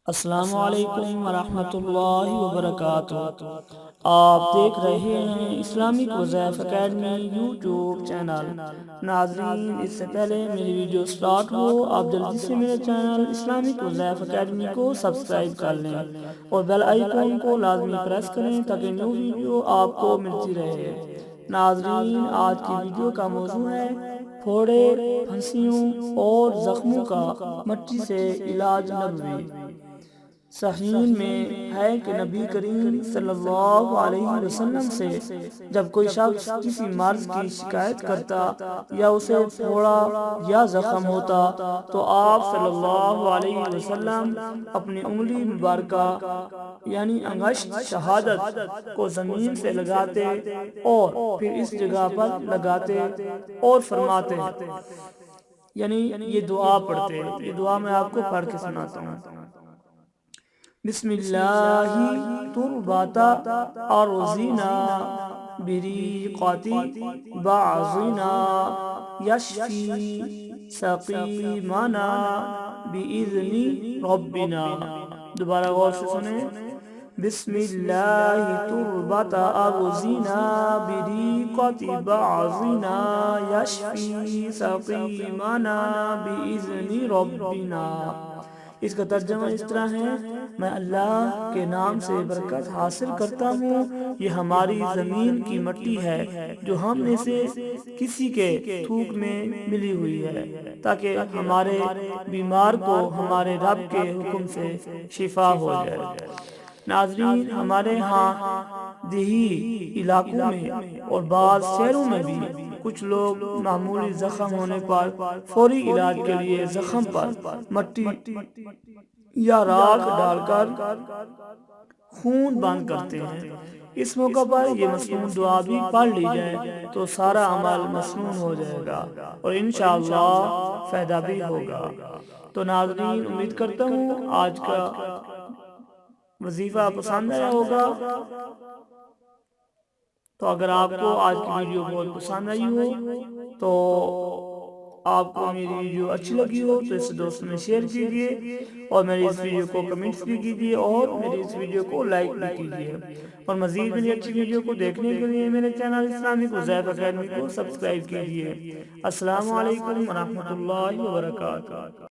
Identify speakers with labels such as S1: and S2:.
S1: السلام علیکم ورحمۃ اللہ وبرکاتہ۔ آپ دیکھ رہے ہیں اسلامک وظائف اکیڈمی یوٹیوب چینل۔ ناظرین، اس سے پہلے میری ویڈیو سٹارٹ ہو آپ جلدی سے میرے چینل اسلامک وظائف اکیڈمی کو سبسکرائب کر لیں اور بیل آئیکن کو لازمی پریس کریں تاکہ نیو ویڈیو آپ کو ملتی رہے۔ ناظرین، آج کی ویڈیو کا موضوع ہے پھوڑے، پھنسیوں اور زخموں کا مٹی سے علاج نبوی۔ صحیح میں ہے کہ نبی کریم صلی اللہ علیہ وسلم سے جب کوئی شخص کسی مرض کی شکایت کرتا یا اسے پھوڑا یا زخم ہوتا تو آپ صلی اللہ علیہ وسلم اپنی انگلی مبارکہ یعنی انگشت شہادت کو زمین سے لگاتے اور پھر اس جگہ پر لگاتے اور فرماتے، یعنی یہ دعا پڑھتے۔ یہ دعا میں آپ کو پڑھ کے سناتا ہوں۔ بسم اللہ تربتا ارضنا بریقتی بعضنا یشفی سقیمنا باذن ربنا۔ دوبارہ غور سے سنیں۔ بسم اللہ تربتا ارضنا بریقتی بعضنا یشفی سقیمنا باذن ربنا۔ اس کا ترجمہ اس طرح ہے، میں اللہ کے نام سے برکت حاصل کرتا ہوں، یہ ہماری زمین کی مٹی ہے جو ہم میں سے کسی کے تھوک میں ملی ہوئی ہے، تاکہ ہمارے بیمار کو ہمارے رب کے حکم سے شفا ہو جائے۔ ناظرین، ہمارے ہاں دیہی علاقوں میں اور بعض شہروں میں بھی کچھ لوگ معمولی زخم ہونے پر فوری علاج کے لیے زخم پر مٹی یا راکھ ڈال کر خون بند کرتے ہیں۔ اس موقع پر یہ مسنون دعا بھی پڑھ لی جائے تو سارا عمل مسنون ہو جائے گا اور انشاءاللہ فائدہ بھی ہوگا۔ تو ناظرین، امید کرتا ہوں آج کا وظیفہ پسند آیا ہوگا۔ تو اگر آپ کو آج کی ویڈیو بہت پسند آئی ہو تو آپ کو میری ویڈیو اچھی لگی ہو تو اس دوستوں میں شیئر کیجئے اور میری اس ویڈیو کو کمنٹس بھی کیجئے اور میری اس ویڈیو کو لائک بھی کیجئے، اور مزید میری اچھی ویڈیو کو دیکھنے کے لیے میرے چینل اسلامک وظائف اکیڈمی کو سبسکرائب کیجئے۔ السلام علیکم ورحمۃ اللہ وبرکاتہ۔